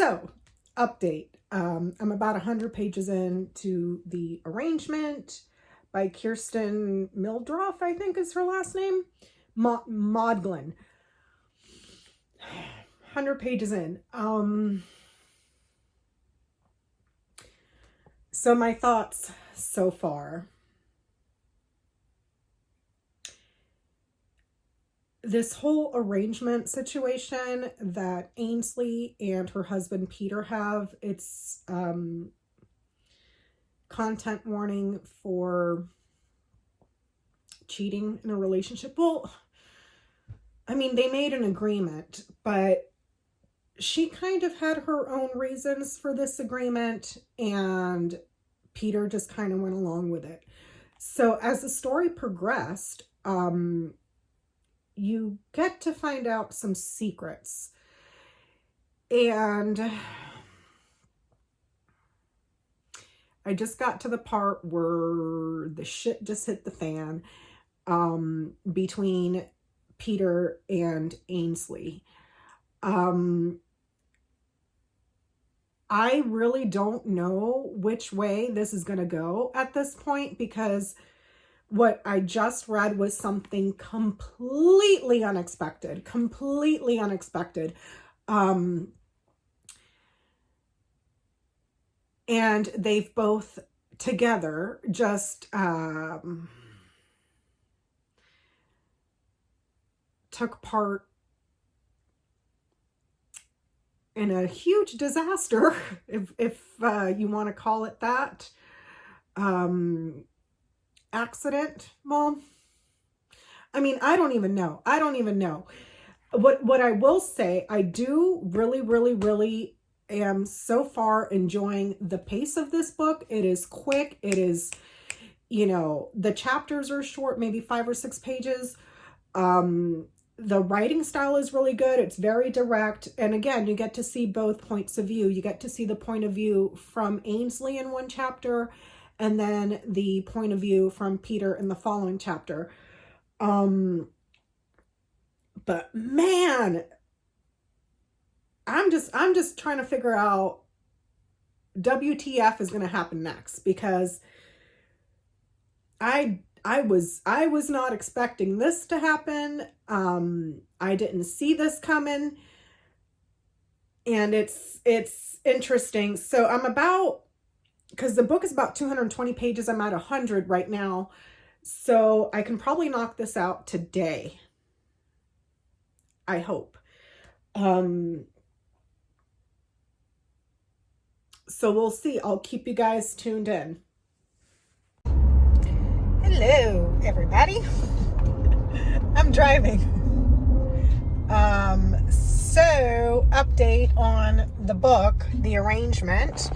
So, update. I'm about 100 pages into The Arrangement by Kirsten Mildroff, I think is her last name. Maudlin. 100 pages in. So my thoughts so far. This whole arrangement situation that Ainsley and her husband Peter have, it's content warning for cheating in a relationship. Well, I mean, they made an agreement, but she kind of had her own reasons for this agreement, and Peter just kind of went along with it. So as the story progressed, you get to find out some secrets. And I just got to the part where the shit just hit the fan between Peter and Ainsley. I really don't know which way this is going to go at this point, because what I just read was something completely unexpected. And they've both together just took part in a huge disaster, if you want to call it that. Accident. Well, I mean, I don't even know. What I will say, I do really am so far enjoying the pace of this book. It is quick. It is, the chapters are short, maybe 5 or 6 pages. The writing style is really good. It's very direct. And again, you get to see both points of view. You get to see the point of view from Ainsley in one chapter, and then the point of view from Peter in the following chapter. But man, I'm just trying to figure out WTF is going to happen next, because I was not expecting this to happen. I didn't see this coming, and it's interesting. So I'm about, because the book is about 220 pages. I'm at 100 right now. So I can probably knock this out today, I hope. So we'll see. I'll keep you guys tuned in. Hello, everybody. I'm driving. So update on the book, The Arrangement.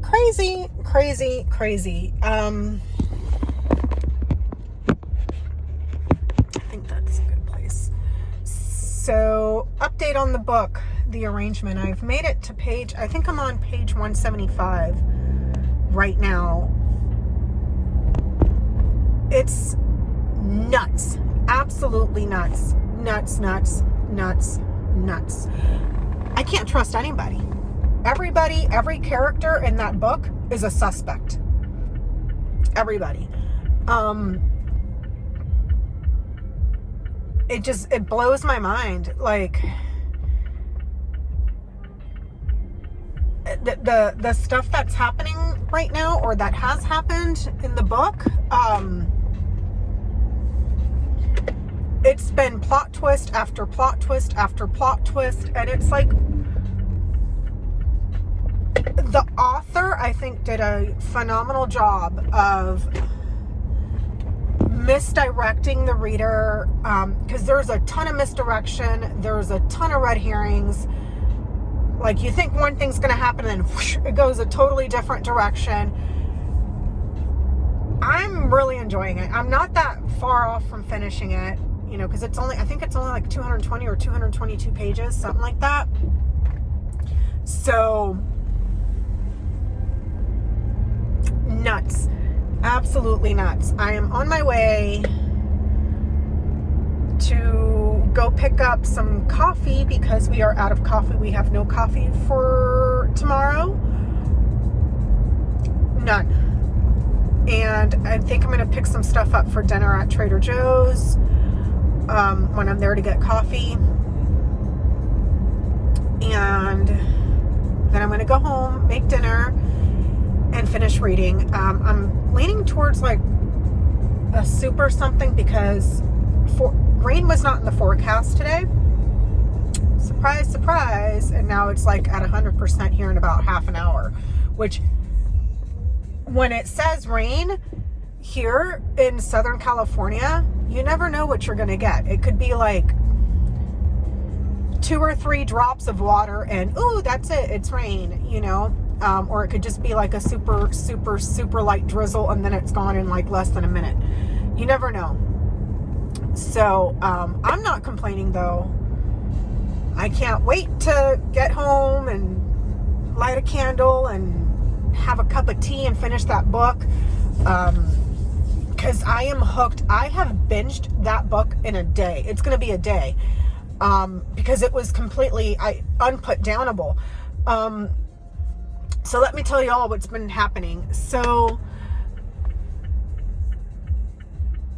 Crazy. I think that's a good place. So, update on the book, The Arrangement. I've made it to page, I think I'm on page 175 right now. It's nuts. Absolutely nuts. Nuts. I can't trust anybody. Every character in that book is a suspect. Everybody. It blows my mind. Like, the stuff that's happening right now, or that has happened in the book, it's been plot twist after plot twist after plot twist, and it's like, the author, I think, did a phenomenal job of misdirecting the reader, because there's a ton of misdirection, there's a ton of red herrings. Like, you think one thing's going to happen, and then whoosh, it goes a totally different direction. I'm really enjoying it. I'm not that far off from finishing it, because I think it's only like 220 or 222 pages, something like that. So, nuts. Absolutely nuts. I am on my way to go pick up some coffee because we are out of coffee. We have no coffee for tomorrow. None. And I think I'm going to pick some stuff up for dinner at Trader Joe's when I'm there to get coffee. And then I'm going to go home, make dinner, and finish reading. I'm leaning towards like a soup or something because rain was not in the forecast today. Surprise, surprise. And now it's like at 100% here in about half an hour, which when it says rain here in Southern California, you never know what you're going to get. It could be like 2 or 3 drops of water and, ooh, that's it. It's rain, you know? Or it could just be like a super, super, super light drizzle and then it's gone in like less than a minute. You never know. So, I'm not complaining though. I can't wait to get home and light a candle and have a cup of tea and finish that book. Because I am hooked. I have binged that book in a day. It's going to be a day. Because it was completely unputdownable. So let me tell you all what's been happening. So,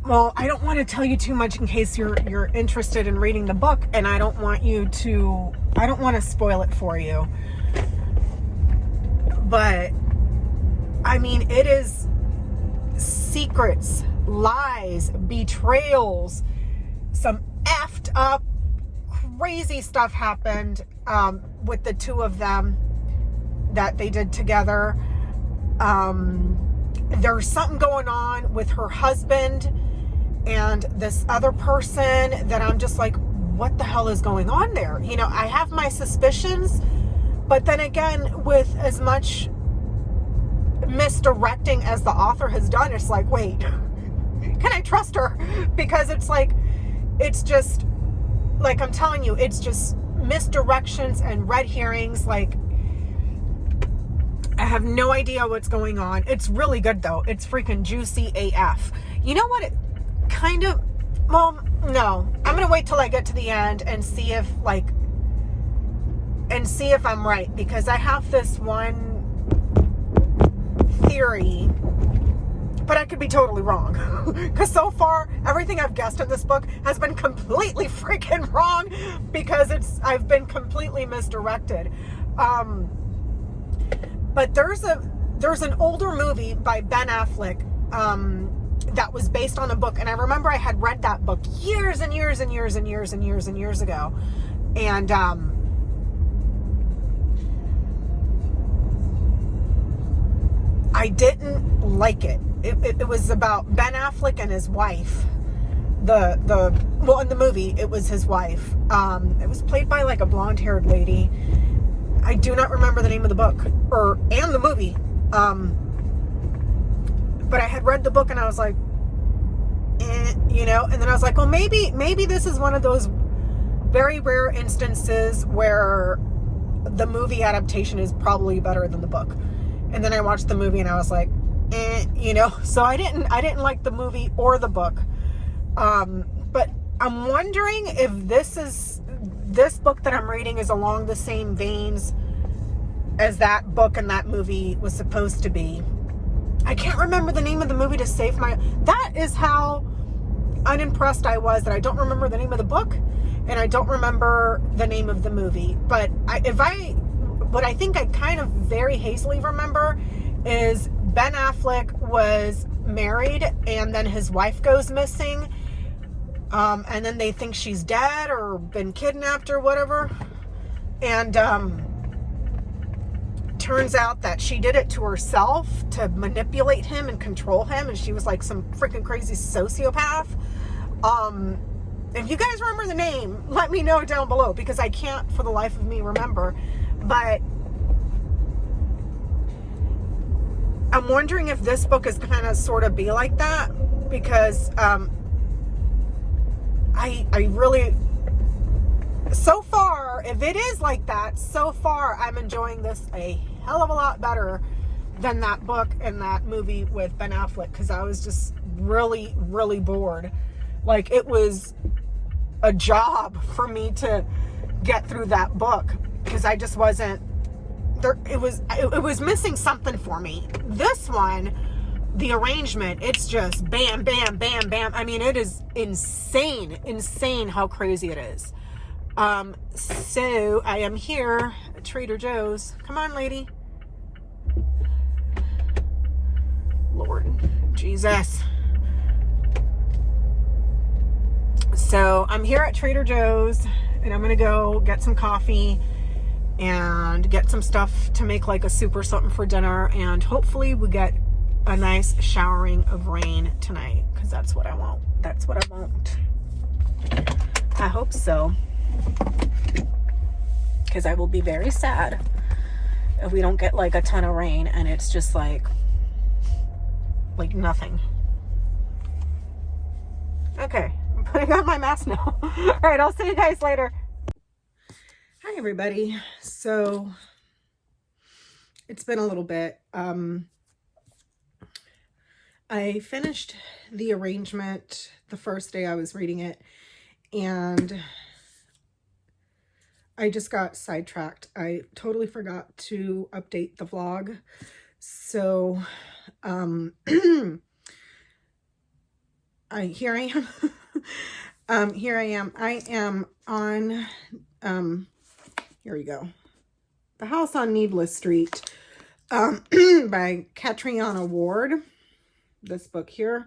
well, I don't want to tell you too much in case you're interested in reading the book, and I don't want to spoil it for you. But, I mean, it is secrets, lies, betrayals, some effed up, crazy stuff happened with the two of them that they did together. There's something going on with her husband and this other person that I'm just like, what the hell is going on there? You know, I have my suspicions, but then again, with as much misdirecting as the author has done, it's like, wait, can I trust her? Because it's like, it's just, like I'm telling you, it's just misdirections and red herrings. Like, I have no idea what's going on. It's really good though. It's freaking juicy AF. You know what? It kind of, well, no, I'm going to wait till I get to the end and see if I'm right, because I have this one theory, but I could be totally wrong. Because so far, everything I've guessed in this book has been completely freaking wrong because I've been completely misdirected. But there's an older movie by Ben Affleck that was based on a book, and I remember I had read that book years and years and years and years and years and years ago, and I didn't like it. It was about Ben Affleck and his wife. Well, in the movie, it was his wife. It was played by like a blonde-haired lady. I do not remember the name of the book and the movie. But I had read the book and I was like, you know, and then I was like, well, maybe this is one of those very rare instances where the movie adaptation is probably better than the book. And then I watched the movie and I was like, you know, so I didn't like the movie or the book. But I'm wondering if this book that I'm reading is along the same veins as that book and that movie was supposed to be. I can't remember the name of the movie to save that is how unimpressed I was that I don't remember the name of the book and I don't remember the name of the movie. But what I think I kind of very hazily remember is Ben Affleck was married and then his wife goes missing. And then they think she's dead or been kidnapped or whatever. And turns out that she did it to herself to manipulate him and control him. And she was like some freaking crazy sociopath. If you guys remember the name, let me know down below because I can't for the life of me remember. But I'm wondering if this book is kind of sort of be like that because I really, so far, if it is like that, so far I'm enjoying this a hell of a lot better than that book and that movie with Ben Affleck because I was just really, really bored. Like, it was a job for me to get through that book, because I just wasn't there. It was missing something for me. This one, the arrangement, it's just bam, bam, bam, bam. I mean, it is insane how crazy it is. So I am here at Trader Joe's. Come on, lady. Lord Jesus. So I'm here at Trader Joe's, and I'm gonna go get some coffee and get some stuff to make like a soup or something for dinner, and hopefully we get a nice showering of rain tonight, because that's what I want. That's what I want. I hope so, because I will be very sad if we don't get like a ton of rain and it's just like nothing. Okay, I'm putting on my mask now. All right, I'll see you guys later. Hi everybody. So it's been a little bit. I finished the arrangement the first day I was reading it, and I just got sidetracked. I totally forgot to update the vlog. So here I am. Here I am. I am on here we go. The House on Needless Street by Catriona Ward. This book here.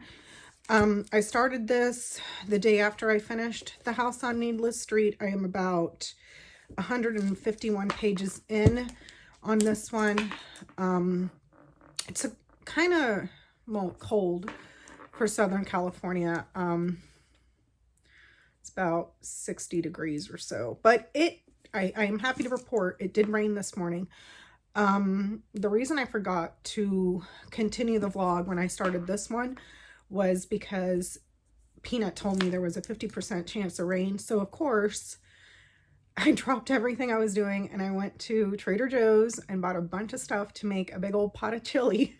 I started this the day after I finished The House on Needless Street. I am about 151 pages in on this one. It's a kind of, well, cold for Southern California. It's about 60 degrees or so, but I am happy to report it did rain this morning. The reason I forgot to continue the vlog when I started this one was because Peanut told me there was a 50% chance of rain. So of course I dropped everything I was doing and I went to Trader Joe's and bought a bunch of stuff to make a big old pot of chili.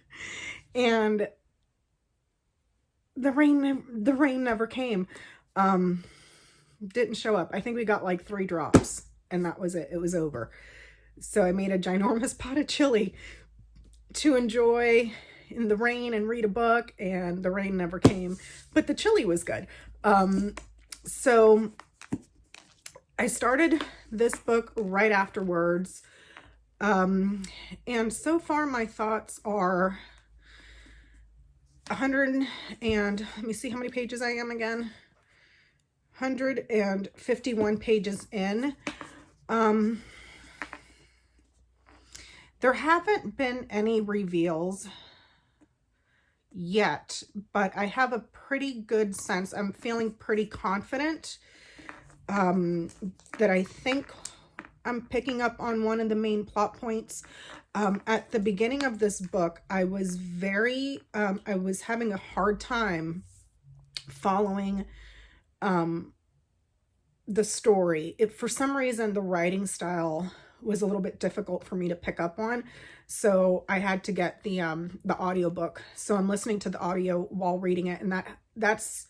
And the rain never came. Didn't show up. I think we got like 3 drops and that was it. It was over. So I made a ginormous pot of chili to enjoy in the rain and read a book, and the rain never came, but the chili was good. So I started this book right afterwards. And so far my thoughts are 100 and let me see how many pages I am again. 151 pages in. There haven't been any reveals yet, but I have a pretty good sense. I'm feeling pretty confident that I think I'm picking up on one of the main plot points. At the beginning of this book, I was having a hard time following the story. For some reason, the writing style was a little bit difficult for me to pick up on. So I had to get the audiobook. So I'm listening to the audio while reading it, and that's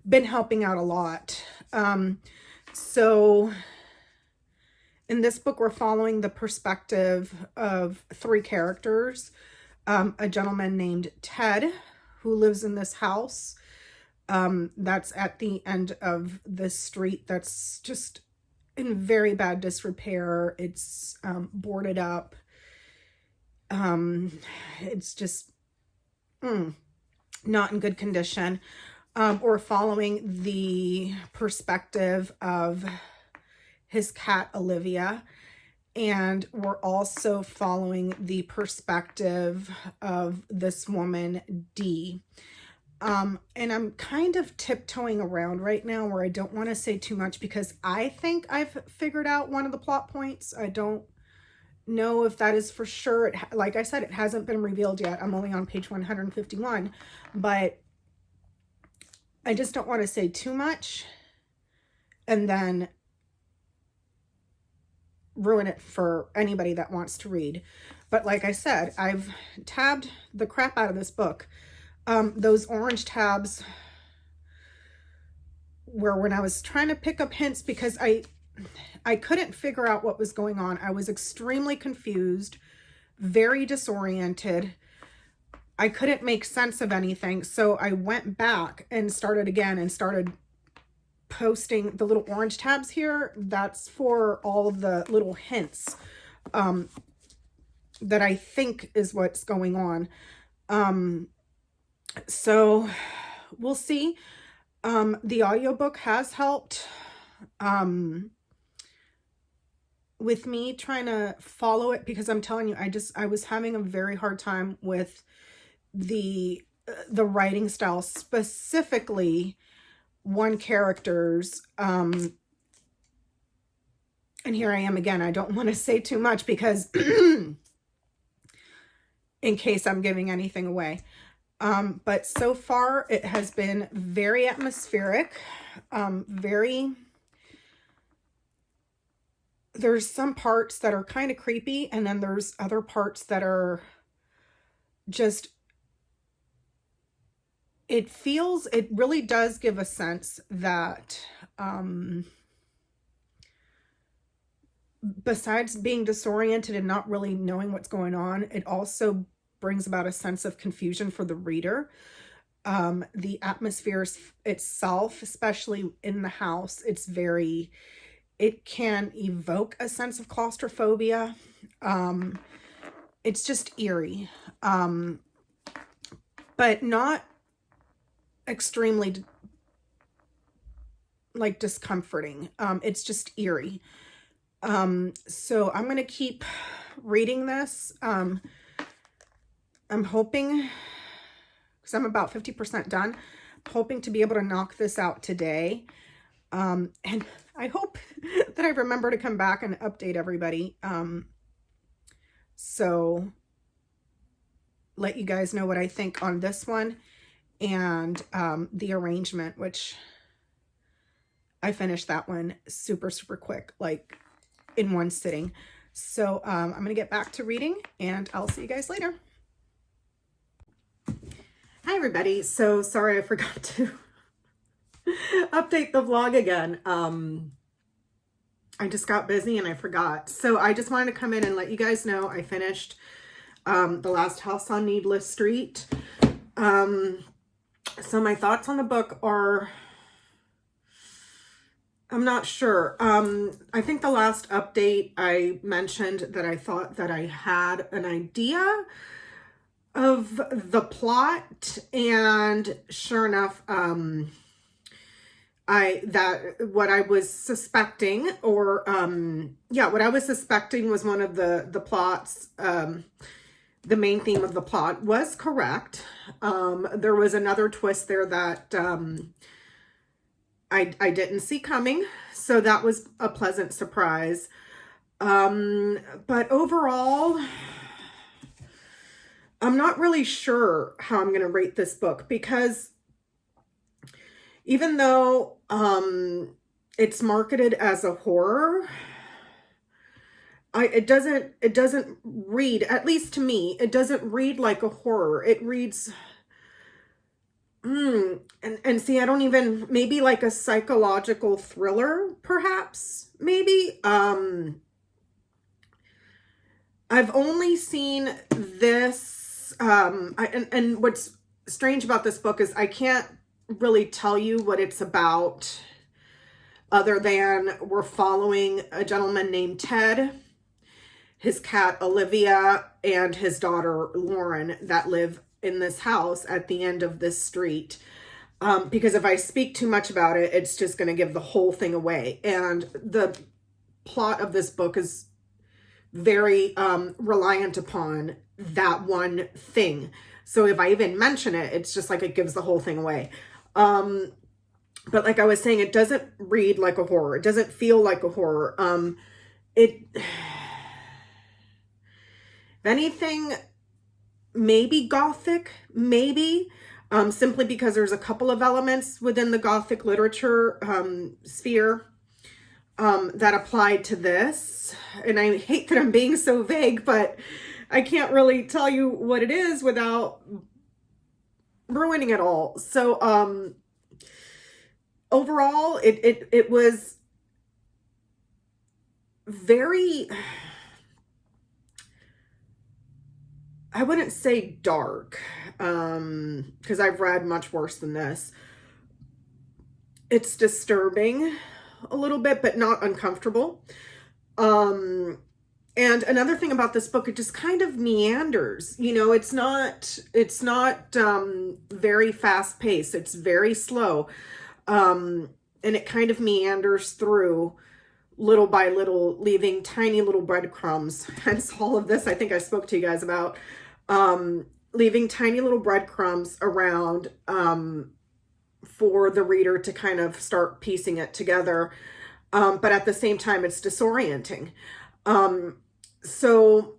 been helping out a lot. So in this book, we're following the perspective of 3 characters. A gentleman named Ted, who lives in this house that's at the end of this street that's just in very bad disrepair. It's boarded up. It's just not in good condition. We're following the perspective of his cat, Olivia, and we're also following the perspective of this woman, Dee. And I'm kind of tiptoeing around right now where I don't want to say too much because I think I've figured out one of the plot points. I don't know if that is for sure. Like I said, it hasn't been revealed yet. I'm only on page 151, but I just don't want to say too much and then ruin it for anybody that wants to read. But like I said, I've tabbed the crap out of this book. Those orange tabs where when I was trying to pick up hints, because I couldn't figure out what was going on. I was extremely confused, very disoriented. I couldn't make sense of anything. So I went back and started again and started posting the little orange tabs here. That's for all of the little hints that I think is what's going on. So we'll see. The audiobook has helped with me trying to follow it, because I'm telling you, I was having a very hard time with the writing style, specifically one character's. And here I am again. I don't want to say too much because in case I'm giving anything away. But so far it has been very atmospheric, there's some parts that are kind of creepy, and then there's other parts that are just, it really does give a sense that, besides being disoriented and not really knowing what's going on, it also brings about a sense of confusion for the reader. The atmosphere itself, especially in the house, it can evoke a sense of claustrophobia. It's just eerie, but not extremely like discomforting. It's just eerie. So I'm going to keep reading this. I'm hoping, because I'm about 50% done, hoping to be able to knock this out today. And I hope that I remember to come back and update everybody. So let you guys know what I think on this one, and the arrangement, which I finished that one super, super quick, like in one sitting. So I'm going to get back to reading, and I'll see you guys later. Hi, everybody. So sorry I forgot to update the vlog again. I just got busy and I forgot. So I just wanted to come in and let you guys know I finished The Last House on Needless Street. So my thoughts on the book are, I'm not sure. I think the last update I mentioned that I thought that I had an idea of the plot, and sure enough, what I was suspecting, or what I was suspecting was one of the plots, the main theme of the plot was correct. There was another twist there that I didn't see coming, so that was a pleasant surprise. But overall, I'm not really sure how I'm going to rate this book, because even though it's marketed as a horror, it doesn't read, at least to me, it doesn't read like a horror. It reads, and see, I don't even, maybe like a psychological thriller, perhaps, maybe. I've only seen this, and what's strange about this book is I can't really tell you what it's about, other than we're following a gentleman named Ted, his cat Olivia, and his daughter Lauren that live in this house at the end of this street. Because if I speak too much about it, it's just going to give the whole thing away. And the plot of this book is very reliant upon that one thing. So if I even mention it, it's just like it gives the whole thing away. But like I was saying, it doesn't read like a horror. It doesn't feel like a horror. If anything, maybe gothic, maybe, simply because there's a couple of elements within the gothic literature sphere that applied to this. And I hate that I'm being so vague, but I can't really tell you what it is without ruining it all. So overall, it was very, I wouldn't say dark, because I've read much worse than this. It's disturbing a little bit, but not uncomfortable. And another thing about this book, it just kind of meanders. You know, it's not very fast paced. It's very slow. And it kind of meanders through little by little, leaving tiny little breadcrumbs. Hence all of this I think I spoke to you guys about. Leaving tiny little breadcrumbs around for the reader to kind of start piecing it together. But at the same time, it's disorienting. So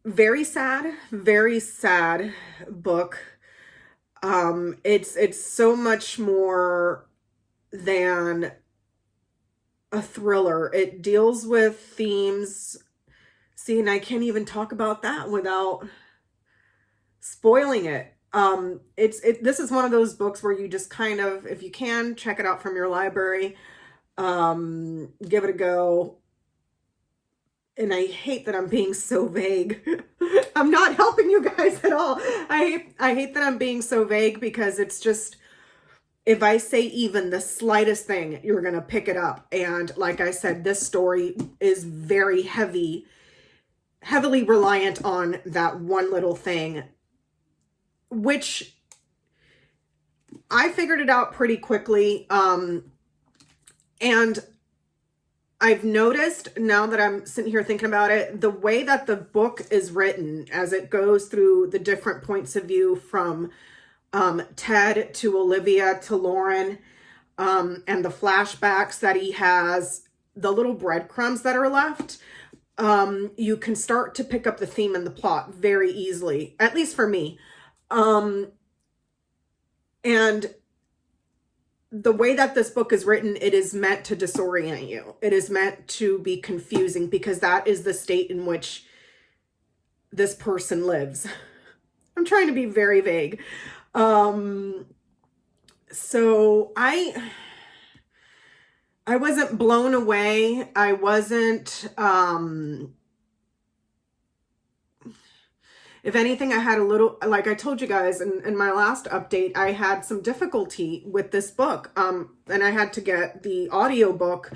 very sad book. It's so much more than a thriller. It deals with themes. See, and I can't even talk about that without spoiling it. This is one of those books where you just kind of, if you can, check it out from your library. Give it a go. And I hate that I'm being so vague. I'm not helping you guys at all. I hate that I'm being so vague, because it's just, if I say even the slightest thing, you're going to pick it up. And like I said, this story is very heavily reliant on that one little thing, which I figured it out pretty quickly. And I've noticed, now that I'm sitting here thinking about it, the way that the book is written, as it goes through the different points of view from Ted to Olivia to Lauren, and the flashbacks that he has, the little breadcrumbs that are left, you can start to pick up the theme and the plot very easily, at least for me. And the way that this book is written, it is meant to disorient you. It is meant to be confusing, because that is the state in which this person lives. I'm trying to be very vague. So I wasn't blown away. I wasn't, if anything, I had a little, like I told you guys in my last update, I had some difficulty with this book. And I had to get the audiobook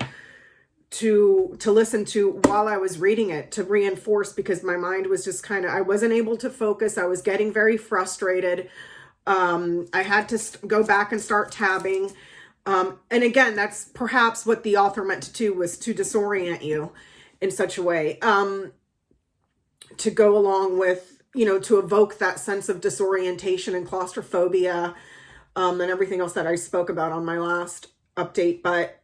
to listen to while I was reading it, to reinforce, because my mind was just kind of, I wasn't able to focus. I was getting very frustrated. I had to go back and start tabbing. And again, that's perhaps what the author meant to do, was to disorient you in such a way, to go along with, you know, to evoke that sense of disorientation and claustrophobia, and everything else that I spoke about on my last update. But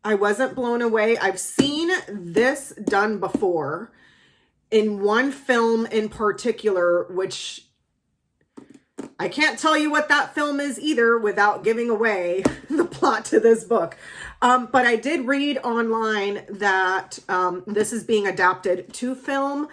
I wasn't blown away. I've seen this done before in one film in particular, which I can't tell you what that film is either without giving away the plot to this book. But I did read online that this is being adapted to film.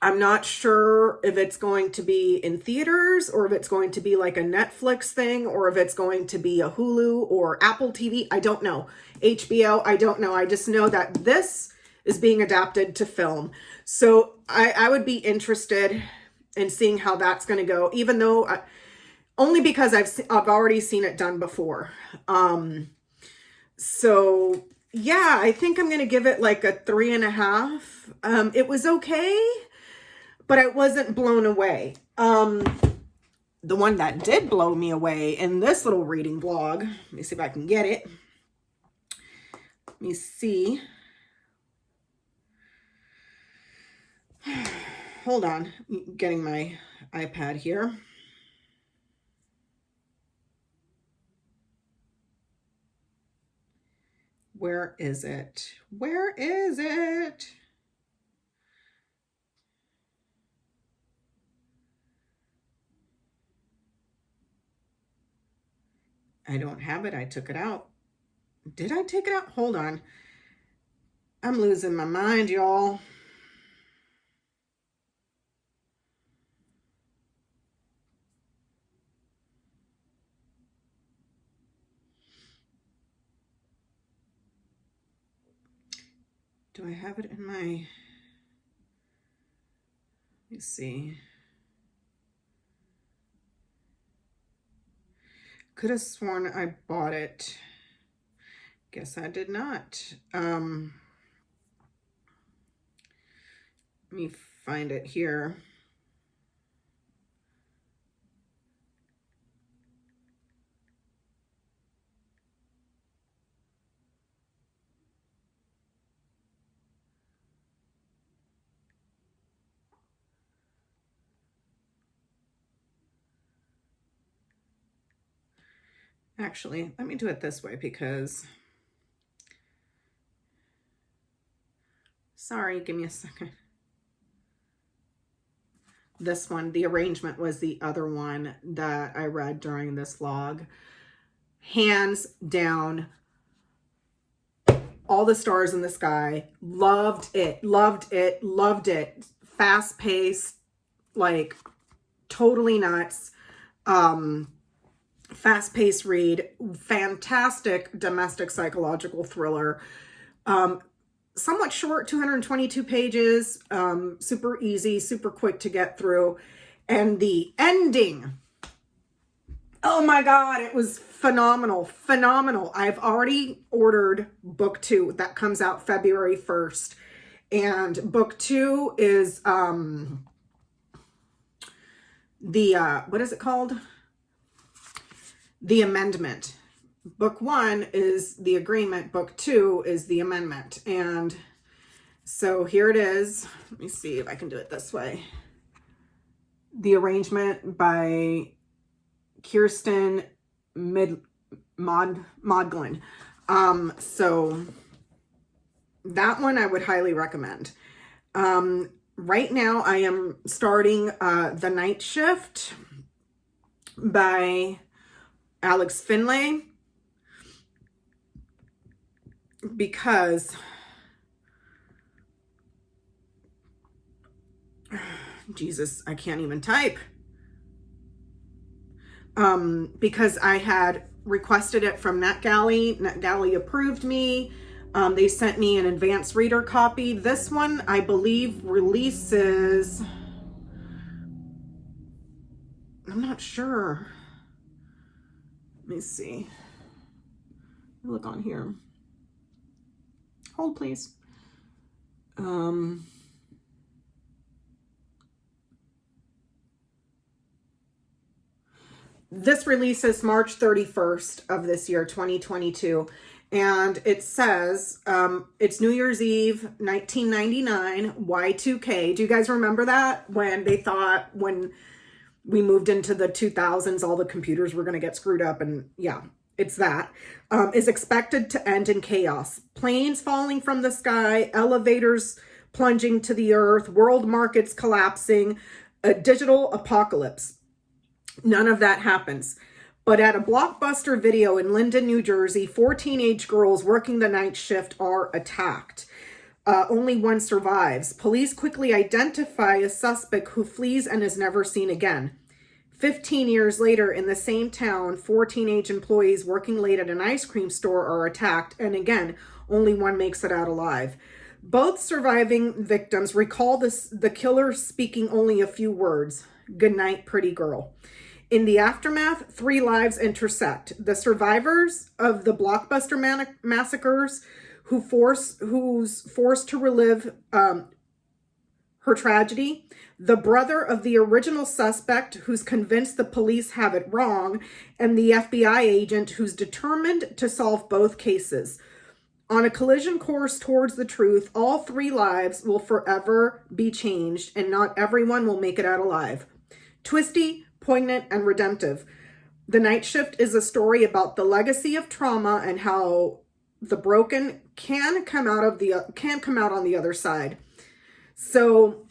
I'm not sure if it's going to be in theaters, or if it's going to be like a Netflix thing, or if it's going to be a Hulu or Apple TV. I don't know. HBO, I don't know. I just know that this is being adapted to film. So I would be interested in seeing how that's going to go, even though only because I've already seen it done before. So yeah, I think I'm going to give it like a 3.5. It was okay, but I wasn't blown away. The one that did blow me away in this little reading vlog, let me see if I can get it. Let me see. Hold on, I'm getting my iPad here. Where is it? Where is it? I don't have it. I took it out. Did I take it out? Hold on. I'm losing my mind, y'all. Do I have it in my, let me see. Could have sworn I bought it. Guess I did not. Let me find it here. Actually, let me do it this way because, sorry, give me a second. This one, the arrangement was the other one that I read during this vlog. Hands down, all the stars in the sky. Loved it, loved it, loved it. Fast paced, like totally nuts. Fast paced read. Fantastic domestic psychological thriller. Somewhat short, 222 pages, super easy, super quick to get through. And the ending, oh my God, it was phenomenal, phenomenal. I've already ordered book 2 that comes out February 1st. And book 2 is what is it called? The Amendment. Book 1 is the agreement. Book 2 is the amendment. And so here it is. Let me see if I can do it this way. The arrangement by Kirsten Modglin. So that one I would highly recommend. Right now I am starting The Night Shift by Alex Finlay, because Jesus, I can't even type. Because I had requested it from NetGalley. NetGalley approved me. They sent me an advanced reader copy. This one, I believe, releases, I'm not sure. Let me see. Look on here. Hold, please. This releases March 31st of this year, 2022. And it says, it's New Year's Eve, 1999, Y2K. Do you guys remember that? When they thought, when we moved into the 2000s, all the computers were going to get screwed up, and yeah, it's that. Is expected to end in chaos. Planes falling from the sky, elevators plunging to the earth, world markets collapsing, a digital apocalypse. None of that happens. But at a Blockbuster Video in Linden, New Jersey, 4 teenage girls working the night shift are attacked. Only one survives. Police quickly identify a suspect who flees and is never seen again. 15 years later, in the same town, 4 teenage employees working late at an ice cream store are attacked, and again, only one makes it out alive. Both surviving victims recall the killer speaking only a few words. "Good night, pretty girl." In the aftermath, 3 lives intersect. The survivors of the Blockbuster massacres, who's forced to relive her tragedy, the brother of the original suspect who's convinced the police have it wrong, and the FBI agent who's determined to solve both cases. On a collision course towards the truth, all 3 lives will forever be changed, and not everyone will make it out alive. Twisty, poignant, and redemptive. The Night Shift is a story about the legacy of trauma and how the broken can come out on the other side. So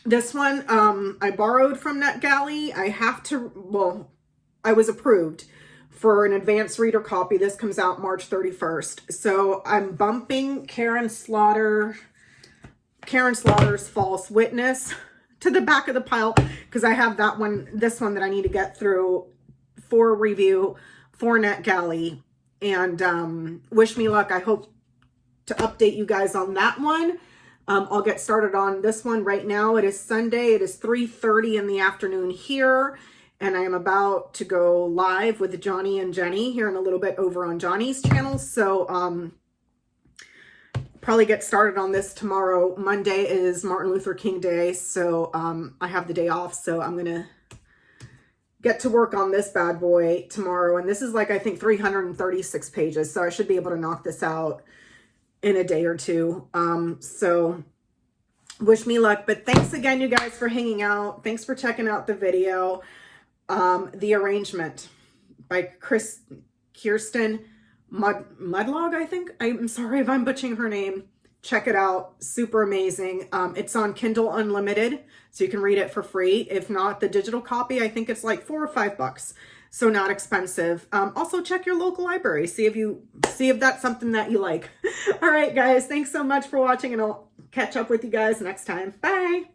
this one, I borrowed from NetGalley. I was approved for an advanced reader copy. This comes out March 31st. So I'm bumping Karen Slaughter's False Witness to the back of the pile, because I have this one that I need to get through for review for NetGalley. And wish me luck. I hope to update you guys on that one. I'll get started on this one right now. It is Sunday. It is 3:30 in the afternoon here, and I am about to go live with Johnny and Jenny here in a little bit over on Johnny's channel. So probably get started on this tomorrow. Monday is Martin Luther King Day, so I have the day off, so I'm gonna get to work on this bad boy tomorrow. And this is like, I think 336 pages, so I should be able to knock this out in a day or two. So wish me luck. But thanks again, you guys, for hanging out. Thanks for checking out the video. The Arrangement by Kirsten Mudlog, I think. I'm sorry if I'm butchering her name. Check it out. Super amazing. It's on Kindle Unlimited, so you can read it for free. If not, the digital copy, I think it's like $4 or $5. So not expensive. Also check your local library. See if that's something that you like. All right, guys. Thanks so much for watching, and I'll catch up with you guys next time. Bye.